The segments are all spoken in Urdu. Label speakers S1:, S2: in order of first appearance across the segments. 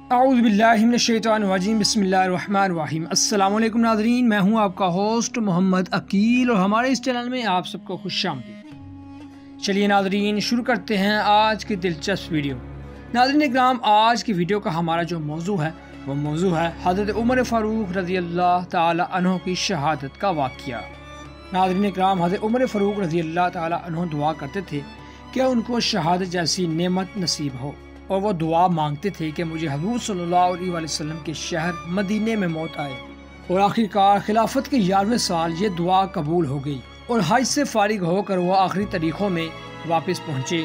S1: اعوذ باللہ من الشیطان الرجیم بسم اللہ الرحمن الرحیم۔ السلام علیکم ناظرین، میں ہوں آپ کا ہوسٹ محمد عقیل اور ہمارے اس چینل میں آپ سب کو خوش آمدید۔ چلیے ناظرین شروع کرتے ہیں آج کی دلچسپ ویڈیو۔ ناظرین اکرام، آج کی ویڈیو کا ہمارا جو موضوع ہے وہ موضوع ہے حضرت عمر فاروق رضی اللہ تعالی عنہ کی شہادت کا واقعہ۔ ناظرین اکرام، حضرت عمر فاروق رضی اللہ تعالی عنہ دعا کرتے تھے کہ ان کو شہادت جیسی نعمت نصیب ہو، اور وہ دعا مانگتے تھے کہ مجھے حضور صلی اللہ علیہ وسلم کے شہر مدینے میں موت آئے۔ اور آخر کار خلافت کے 11ویں سال یہ دعا قبول ہو گئی اور حج سے فارغ ہو کر وہ آخری تاریخوں میں واپس پہنچے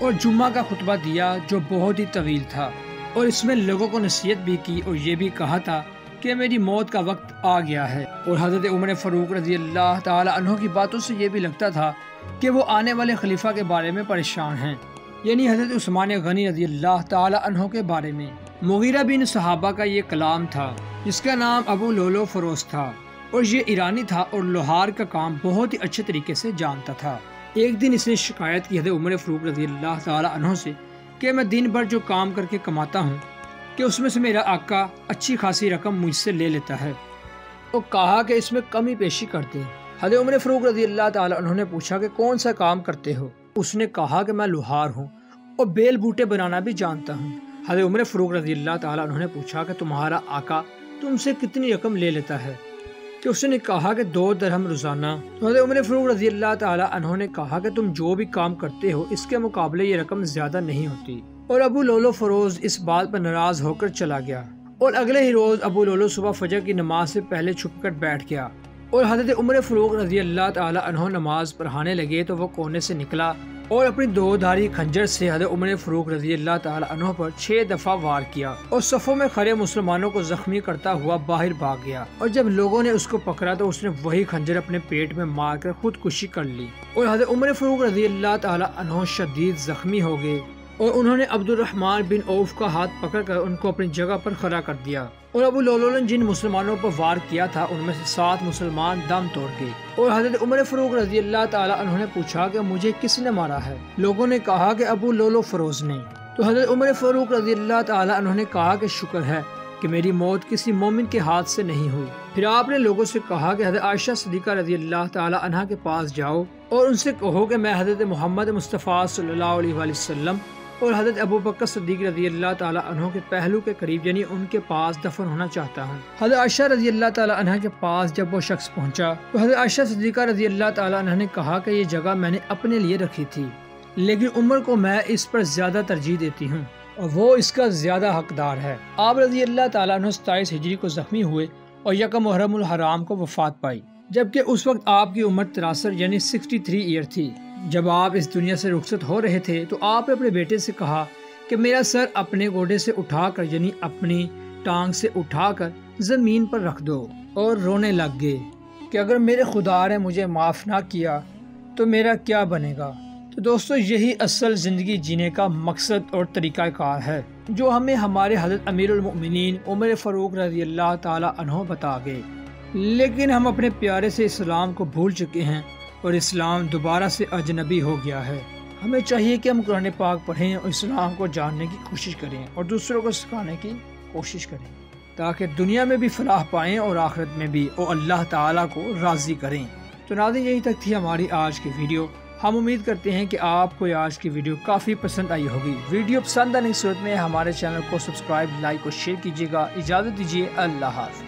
S1: اور جمعہ کا خطبہ دیا جو بہت ہی طویل تھا، اور اس میں لوگوں کو نصیحت بھی کی اور یہ بھی کہا تھا کہ میری موت کا وقت آ گیا ہے۔ اور حضرت عمر فاروق رضی اللہ تعالی عنہ کی باتوں سے یہ بھی لگتا تھا کہ وہ آنے والے خلیفہ کے بارے میں پریشان ہیں، یعنی حضرت عثمان غنی رضی اللہ تعالی عنہ کے بارے میں۔ مغیرہ بن صحابہ کا یہ کلام تھا جس کا نام ابو لولو فروز تھا، اور یہ ایرانی تھا اور لوہار کا کام بہت ہی اچھے طریقے سے جانتا تھا۔ ایک دن اس نے شکایت کی حضرت عمر فاروق رضی اللہ تعالی عنہ سے کہ میں دن بھر جو کام کر کے کماتا ہوں کہ اس میں سے میرا آقا اچھی خاصی رقم مجھ سے لے لیتا ہے، اور کہا کہ اس میں کمی پیشی کر دیں۔ حضرت عمر فاروق رضی اللہ تعالی عنہ نے پوچھا کہ کون سا کام کرتے ہو؟ اس نے کہا کہ میں لوہار ہوں اور بیل بوٹے بنانا بھی جانتا ہوں۔ حضرت عمر فاروق رضی اللہ تعالی عنہ نے پوچھا کہ تمہارا آقا تم سے کتنی رقم لے لیتا ہے؟ کہ اس نے کہا کہ 2 درہم روزانہ۔ تو حضرت عمر فاروق رضی اللہ تعالی عنہ نے کہا کہ تم جو بھی کام کرتے ہو اس کے مقابلے یہ رقم زیادہ نہیں ہوتی۔ اور ابو لولو فروز اس بات پر ناراض ہو کر چلا گیا، اور اگلے ہی روز ابو لولو صبح فجر کی نماز سے پہلے چھپ کر بیٹھ گیا، اور حضرت عمر فاروق رضی اللہ تعالی عنہ نماز پڑھانے لگے تو وہ کونے سے نکلا اور اپنی 2 دھاری خنجر سے حضرت عمر فاروق رضی اللہ تعالی عنہ پر 6 دفعہ وار کیا، اور صفوں میں کھڑے مسلمانوں کو زخمی کرتا ہوا باہر بھاگ گیا۔ اور جب لوگوں نے اس کو پکڑا تو اس نے وہی خنجر اپنے پیٹ میں مار کر خودکشی کر لی، اور حضرت عمر فاروق رضی اللہ تعالی عنہ شدید زخمی ہو گئے، اور انہوں نے عبد الرحمن بن عوف کا ہاتھ پکڑ کر ان کو اپنی جگہ پر کھڑا کر دیا، اور ابو لولو نے جن مسلمانوں پر وار کیا تھا ان میں سے 7 مسلمان دم توڑ گئے۔ اور حضرت عمر فاروق رضی اللہ تعالی عنہ نے پوچھا کہ مجھے کس نے مارا ہے؟ لوگوں نے کہا کہ ابو لولو فروز نے۔ تو حضرت عمر فاروق رضی اللہ تعالی عنہ نے کہا کہ شکر ہے کہ میری موت کسی مومن کے ہاتھ سے نہیں ہوئی۔ پھر آپ نے لوگوں سے کہا کہ حضرت عائشہ صدیقہ رضی اللہ تعالی عنہ کے پاس جاؤ اور ان سے کہو کہ میں حضرت محمد مصطفیٰ صلی اللہ علیہ وسلم اور حضرت ابو بکر صدیق رضی اللہ تعالی عنہ کے پہلو کے قریب یعنی ان کے پاس دفن ہونا چاہتا ہوں۔ حضرت عائشہ رضی اللہ تعالی عنہ کے پاس جب وہ شخص پہنچا تو حضرت عائشہ صدیقہ رضی اللہ تعالی عنہ نے کہا کہ یہ جگہ میں نے اپنے لیے رکھی تھی، لیکن عمر کو میں اس پر زیادہ ترجیح دیتی ہوں اور وہ اس کا زیادہ حقدار ہے۔ آپ رضی اللہ تعالی عنہ 27 ہجری کو زخمی ہوئے اور 1 محرم الحرام کو وفات پائی، جبکہ اس وقت آپ کی عمر 63 یعنی 63 ایئر تھی۔ جب آپ اس دنیا سے رخصت ہو رہے تھے تو آپ نے اپنے بیٹے سے کہا کہ میرا سر اپنے گوڈے سے اٹھا کر یعنی اپنی ٹانگ سے اٹھا کر زمین پر رکھ دو، اور رونے لگ گئے کہ اگر میرے خدا نے مجھے معاف نہ کیا تو میرا کیا بنے گا۔ تو دوستو، یہی اصل زندگی جینے کا مقصد اور طریقہ کار ہے جو ہمیں ہمارے حضرت امیر المؤمنین عمر فاروق رضی اللہ تعالی عنہ بتا گئے، لیکن ہم اپنے پیارے سے اسلام کو بھول چکے ہیں اور اسلام دوبارہ سے اجنبی ہو گیا ہے۔ ہمیں چاہیے کہ ہم قرآن پاک پڑھیں اور اسلام کو جاننے کی کوشش کریں اور دوسروں کو سکھانے کی کوشش کریں تاکہ دنیا میں بھی فلاح پائیں اور آخرت میں بھی، اور اللہ تعالیٰ کو راضی کریں۔ تو ناظرین، یہی تک تھی ہماری آج کی ویڈیو۔ ہم امید کرتے ہیں کہ آپ کو آج کی ویڈیو کافی پسند آئی ہوگی۔ ویڈیو پسند آنے کی صورت میں ہمارے چینل کو سبسکرائب، لائک اور شیئر کیجیے گا۔ اجازت دیجیے، اللہ حافظ۔